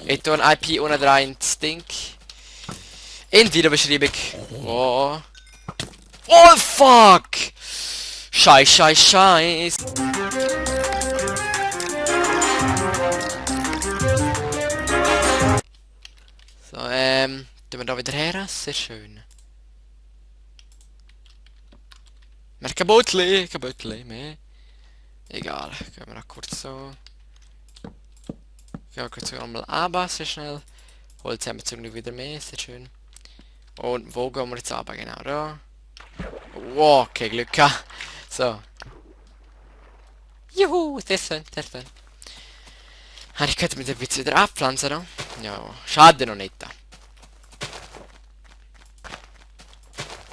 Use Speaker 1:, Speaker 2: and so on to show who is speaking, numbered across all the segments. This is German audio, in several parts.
Speaker 1: Ich tue ein IP unten rein ins Ding. In die Videobeschreibung. Oh. Oh fuck! Scheiß. So, tun wir da wieder her. Sehr schön. Mehr Kabuttli, mehr. Egal, gehen wir noch kurz so. Gehen wir kurz nochmal runter, sehr schnell. Holz haben wir zum Glück wieder mehr, sehr schön. Und wo gehen wir jetzt runter? Genau, da. Wow, okay, Glück gehabt. So. Juhu, sehr schön. Ich könnte mich jetzt wieder abpflanzen, oder? Ja, schade noch nicht.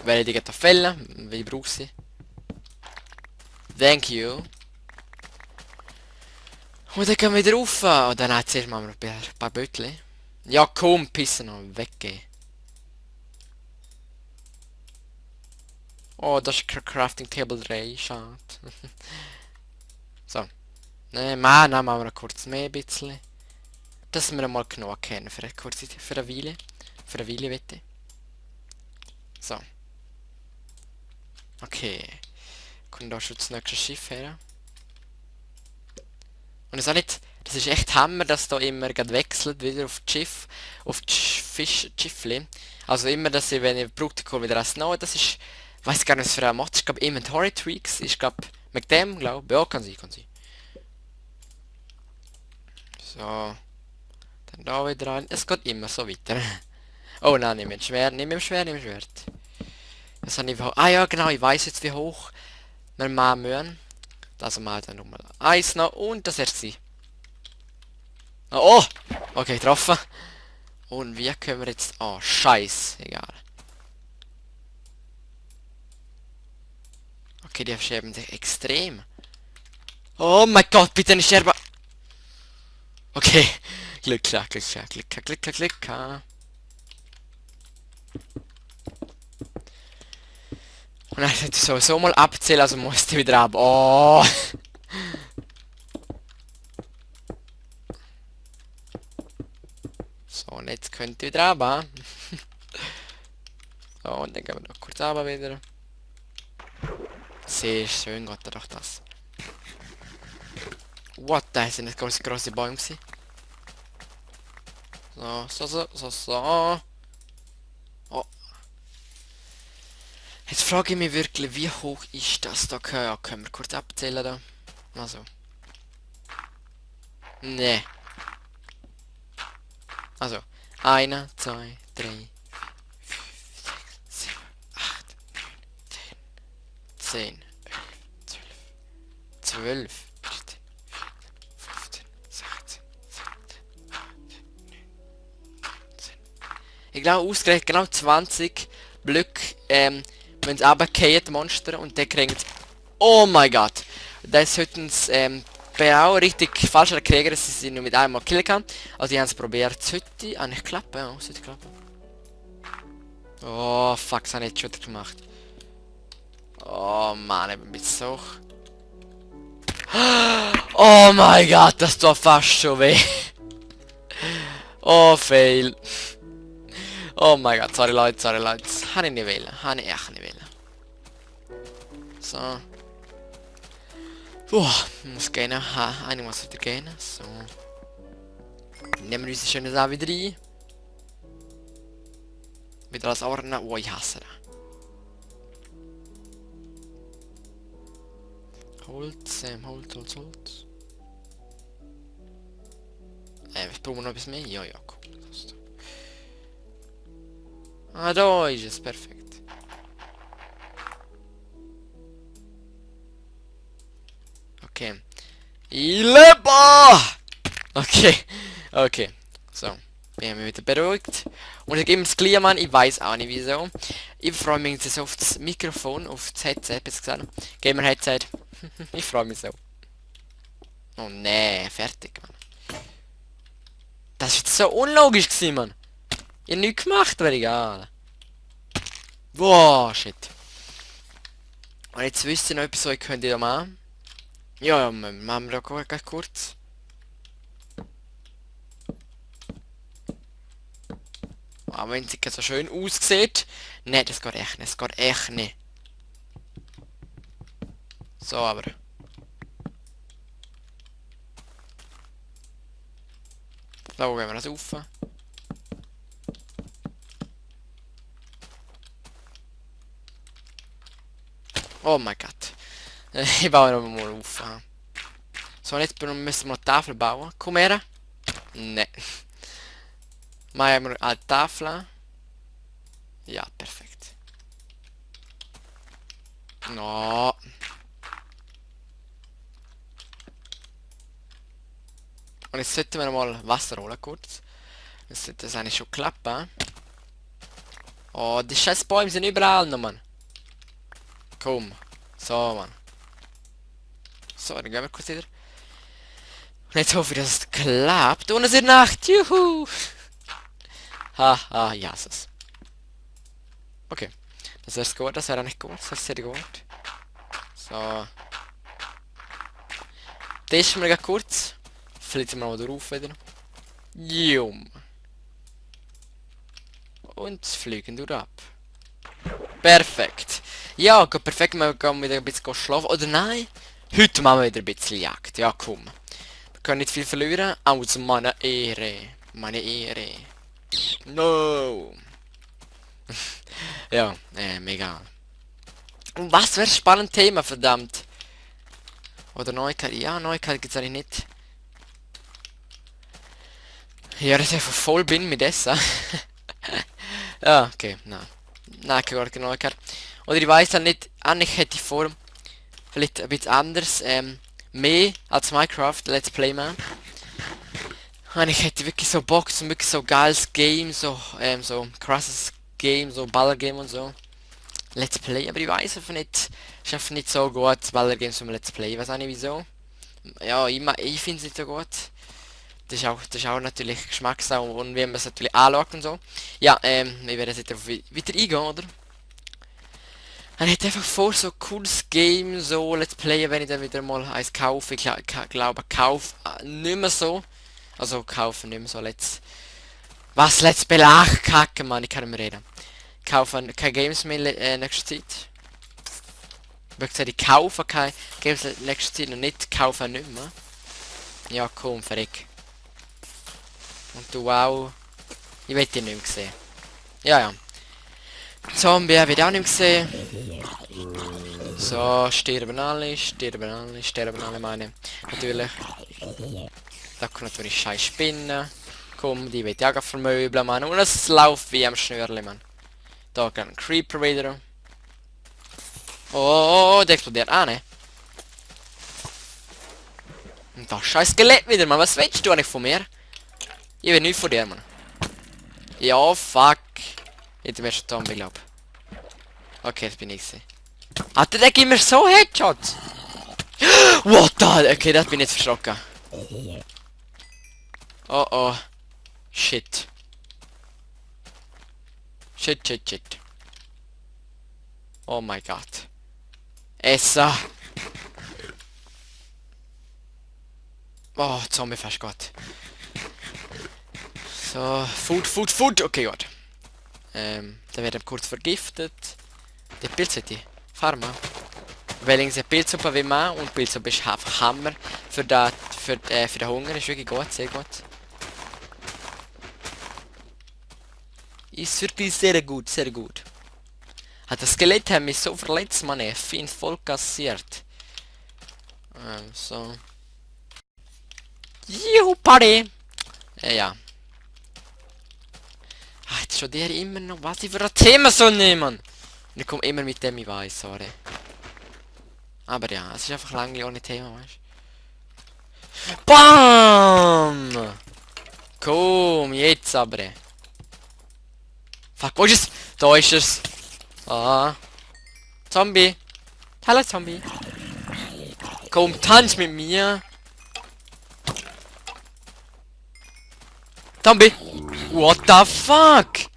Speaker 1: Werde ich die gleich fällen, weil ich brauche sie. Thank you. Und dann gehen wir wieder rauf. Und dann hat zuerst mal ein paar Bötchen. Ja komm, pissen noch, weggehen. Oh, das ist Crafting Table 3, schade. So. Ne, machen wir noch kurz mehr ein bisschen. Dass wir mal genug kennen für eine kurze, für eine Weile. Für eine Weile, bitte. So. Okay. Kommt da schon das nächste Schiff her. Und es auch nicht, das ist echt Hammer, dass da immer wechselt wieder auf das Schiff, auf das Schiffli. Also immer, dass ihr, wenn ihr braucht, kommt wieder eins neu. Das ist, weiß gar nicht, was für ein macht. Ich glaube Inventory Tweaks. Ich glaube mit dem, glaube ja, kann sein. So. Dann da wieder rein. Es geht immer so weiter. Oh nein, nimm ein Schwert, nimm Schwert. Das habe ich ah ja, genau, ich weiß jetzt wie hoch wir machen müssen. Also mal dann nochmal eins noch und das erste. Oh! Okay, getroffen. Und wie können wir jetzt... Oh, scheiß. Egal. Okay, die verschieben sich extrem. Oh mein Gott, bitte nicht sterben. Okay. Glück. Und dann hätte ich sowieso mal abzählen, also musste ich wieder ab. Oh! So, und jetzt könnt ihr wieder runter. So, und dann gehen wir noch kurz runter wieder. Sehr schön geht doch das. What, da sind das große Bäume gewesen. So. Oh. Jetzt frage ich mich wirklich, wie hoch ist das da? Ja, können wir kurz abzählen da. Also. Nee. Also. 1, 2, 3, 4, 5, 6, 7, 8, 9, 10, 11, 12, 13, 14, 15, 16, 17, 18, 19. Ich glaube ausgerechnet genau 20 Blöcke, wenn es runterfallen, Monster, und dann kriegen sie... Oh mein Gott! Das sollten sie, auch richtig falsch kriegen, dass sie sie nur mit einmal killen kann. Also die haben es probiert. Sollte eigentlich klappen, ja, sollte klappen. Oh fuck, das habe ich jetzt schon wieder gemacht. Oh Mann, ich bin ein bisschen hoch. Oh mein Gott, das tut fast schon weh. Oh, fail. Oh mein Gott, sorry Leute. Habe ich nicht wählen. Habe ich echt nicht wählen. So. Muss gehen. Eine muss wieder gehen. So. Nehmen wir unser schönes auch wieder rein. Wieder als Ordner. Oh, ich hasse das. Holz. Was brauchen wir noch etwas mehr? Ja, cool. Ah, da ist es. Perfekt. Okay. Ich lebe! Okay. So. Wir haben mich wieder beruhigt. Und ich gebe das Klima an, ich weiß auch nicht wieso. Ich freue mich jetzt auf das Mikrofon, auf das Headset, besser gesagt. Gamer-Headset. Ich freue mich so. Oh nee, fertig, Mann. Das ist jetzt so unlogisch gewesen, Mann. Ich hab nichts gemacht, aber egal. Wow, shit. Und jetzt wisst ihr noch etwas, was ich könnte da machen. Ja, machen wir da ganz kurz. auch wenn sie so schön aussieht. Nein, das geht echt nicht. Das geht echt nicht. So, aber. Da gehen wir das rauf. Oh mein Gott. Ich baue noch mal auf. So, jetzt müssen wir eine Tafel bauen. Komm her. Nein. Machen wir eine Tafel. Ja, perfekt. No. Und jetzt sollten wir mal Wasser holen kurz. Das sollte das eigentlich schon klappen. Oh, die scheiß Bäume sind überall noch, Mann. Komm. So, Mann. So, dann gehen wir kurz wieder. Und jetzt hoffe ich, dass es klappt. Und es ist Nacht. Juhu. Haha, ja, es. Okay. Das wäre gut, das wäre nicht gut. Das ist sehr gut. So. Testen wir ganz kurz. Flitzen wir mal drauf wieder. Jum. Und fliegen durch ab. Perfekt. Ja, geht perfekt. Wir gehen wieder ein bisschen schlafen. Oder nein? Heute machen wir wieder ein bisschen Jagd. Ja, komm. Wir können nicht viel verlieren. Aus meiner Ehre. Meine Ehre. No. Ja, mega. Und was wäre ein spannendes Thema, verdammt? Oder Neuigkeit? Ja, Neuigkeit gibt's eigentlich nicht. Ja, dass ich einfach voll bin mit Essen. Ja, okay, nein. Nein, keine Neuigkeit. Oder ich weiß dann nicht, eigentlich hätte ich vor, vielleicht ein bisschen anders, mehr als Minecraft Let's Play machen. Und ich hätte wirklich so Bock, so wirklich so geiles Game, so krasses Game, so Ballergame und so. Let's Play, aber ich weiß einfach nicht, ist einfach nicht so gut, Ballergames zum Let's Play, ich weiß auch nicht wieso. Ja, ich finde es nicht so gut. Das ist auch natürlich Geschmackssache und wie man es natürlich anschaut und so. Ja, wir werden jetzt darauf weiter eingehen, oder? Er hat einfach vor, so cooles Game, so Let's Playen, wenn ich dann wieder mal eins kaufe. Ich glaube, kauf nicht mehr so. Also kaufen nicht mehr so Let's... Was? Let's Play? Ach, Kacke, Mann, ich kann nicht mehr reden. Kaufen keine Games mehr nächste Zeit. Ich habe gesagt, ich kaufe keine Games nächste Zeit und nicht kaufen nicht mehr. Ja, komm, verreck. Und du auch. Ich will dich nicht mehr sehen. Ja, ja. Zombie habe ich auch nicht gesehen. So, sterben alle, meine. Natürlich. Da kommt natürlich scheiß Spinnen. Komm, die will ich auch vermöbeln, Mann. Und es läuft wie am Schnürli, Mann. Da geht ein Creeper wieder. Oh, der explodiert. Ah, ne. Und da scheiß Skelett wieder, Mann. Was willst du eigentlich von mir? Ich will nichts von dir, Mann. Ja, fuck. Jetzt wärst du Zombie, glaub. Okay, das bin ich gewesen. Alter, der gibt mir so Headshots. What the? Okay, das bin ich jetzt verschrocken. Oh oh. Shit. Shit. Oh mein Gott. Essa. Oh, Zombie fast Gott. So, Food. Okay, gut. Dann wird er kurz vergiftet. Die Pilze, Pharma. Weil ich Pilzsuppe wie man und Pilzsuppe ist einfach Hammer für den Hunger. Ist wirklich gut, sehr gut. Ist wirklich sehr gut, sehr gut. Das Skelett hat mich so verletzt, Mann. Ich finde voll kassiert. So. Juhu, Party! Ja. Ach, jetzt schon der immer noch. Was ich für ein Thema soll nehmen? Und ich komme immer mit dem, ich weiß, sorry. Aber ja, es ist einfach lange ohne Thema, weißt du? BAM! Komm, jetzt aber. Fuck, wo ist es? Da ist es. Ah. Zombie. Hallo, Zombie. Komm, tanz mit mir. Zombie. What the fuck?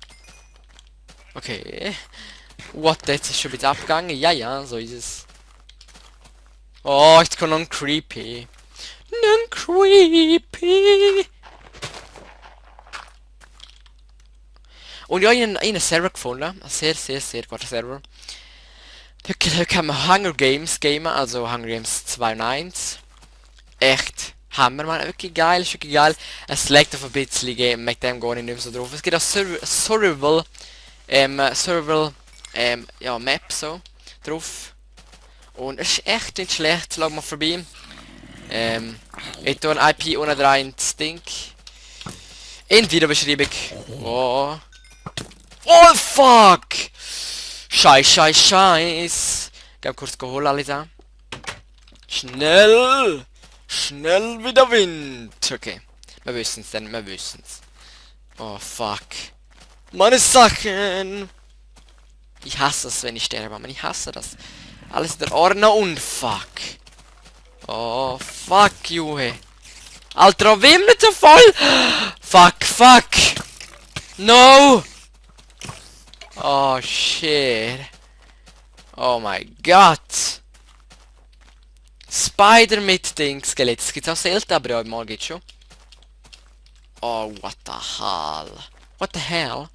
Speaker 1: Okay. What, jetzt ist schon wieder abgegangen. Ja, so ist es. Oh, jetzt kommt noch ein Creepy. Ein Creepy. Und ja, ich habe einen Server gefunden. Ein sehr, sehr, sehr guter Server. Da kann man Hunger Games gamen, also Hunger Games 2 und 1. Echt Hammer, man. Wirklich geil, ist wirklich geil. Es legt auf ein bisschen Game, mit dem gar nicht so drauf. Es gibt auch Survival, ja, Map so drauf. Und es ist echt nicht schlecht, schau mal vorbei. Ich tue ein IP unten rein, Stink. In die Videobeschreibung. Oh. Oh, fuck! Scheiß. Geh kurz holen, alles an. Schnell! Schnell wie der Wind! Okay. Wir wissen's dann, wir wissen's. Oh, fuck. Meine Sachen! Ich hasse es, wenn ich sterbe, man. Ich hasse das. Alles in der Ordnung und fuck. Oh, fuck, Junge. Alter, wem nicht so voll? Fuck. No! Oh, shit. Oh mein Gott. Spider mit Ding-Skelett. Das gibt's auch selten, aber ja, mal geht's schon. Oh, what the hell? What the hell?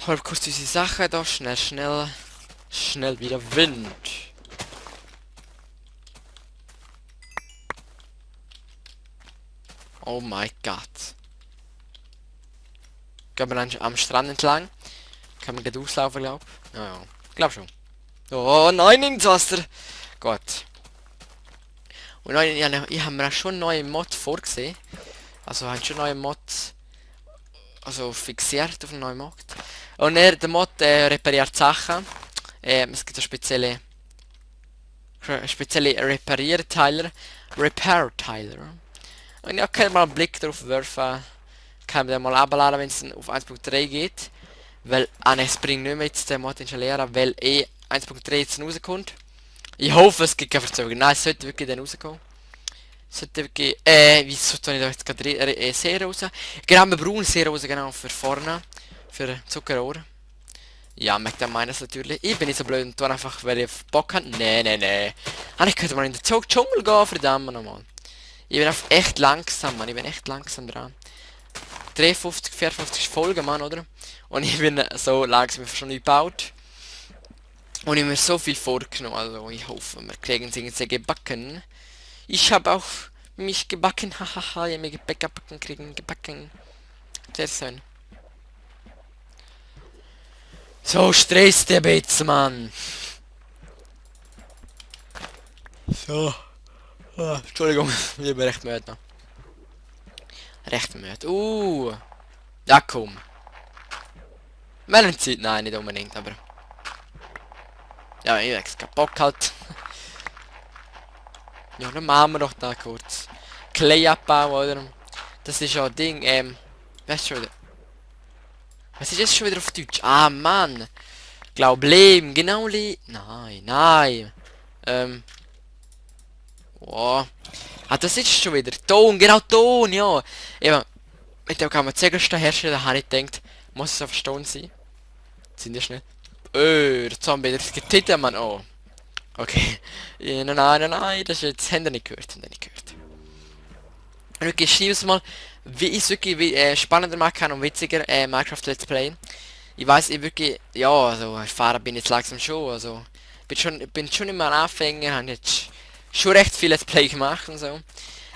Speaker 1: Hol kurz diese Sache da. Schnell wieder Wind. Oh mein Gott. Gehen wir dann am Strand entlang. Kann man gleich auslaufen, glaub. Ja. Glaub schon. Oh nein, ins Wasser. Gut. Und ich habe mir auch schon neue Mod vorgesehen. Also haben schon neue Mods. Also fixiert auf einen neuen Mod. Und der Mod repariert Sachen. Es gibt auch spezielle Repair-Teiler. Und ja, kann mal einen Blick drauf werfen. Kann man den mal abladen, wenn es auf 1.3 geht. Weil es bringt nicht mehr jetzt den Mod installieren, weil 1.3 jetzt rauskommt. Ich hoffe, es gibt keine Verzögerung. Nein, es sollte wirklich dann rauskommen. Es sollte wirklich... wieso tue ich da jetzt gerade Serie raus? Genau, wir brauchen Serie raus, genau, für vorne. Für Zuckerrohr. Ja, merkt er meines natürlich. Ich bin nicht so blöd und tue einfach, weil ich Bock habe. Nee. Ich könnte mal in den Dschungel gehen, verdammt nochmal. Ich bin einfach echt langsam, Mann. Ich bin echt langsam dran. 53, 54 Folgen, Mann, oder? Und ich bin so langsam schon gebaut. Und ich habe mir so viel vorgenommen. Also ich hoffe, wir kriegen es irgendwie gebacken. Ich habe auch mich gebacken. Hahaha, ich habe mir gebacken. Sehr schön. So stresst der Betz, Mann. So. Entschuldigung, ich bin recht müde noch. Recht müde. Ja komm. Zeit? Nein, nicht unbedingt, aber... Ja, ich habe keinen Bock halt. Ja, dann machen wir doch da kurz. Clay abbauen, oder? Das ist ja ein Ding, weißt du schon wieder? Was ist jetzt schon wieder auf Deutsch? Ah, Mann! Glaub, Leben, genau Nein. Oh. Ah, das ist schon wieder Ton, genau Ton, ja. Eben, mit dem kann man Ziegelstein herstellen, da habe ich gedacht, muss es auf Ton sein. Sind die schnell? Der Zombie, das getitelt, Mann, oh. Okay. Ja, nein, das ist jetzt, haben die nicht gehört. Wirklich, schreib es mal, wie ich es wirklich spannender machen kann und witziger Minecraft Let's Play. Ich weiß, ich wirklich, ja, also erfahren bin ich jetzt langsam schon, also bin schon immer ein Anfänger, habe jetzt schon recht viel Let's Play gemacht und so.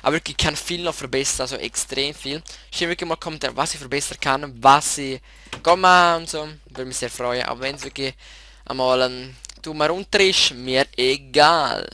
Speaker 1: Aber wirklich kann viel noch verbessern, also extrem viel. Schreibt wirklich mal Kommentare, was ich verbessern kann, was ich machen und so. Würde mich sehr freuen, aber wenn es wirklich einmal ein dummer runter ist, mir egal.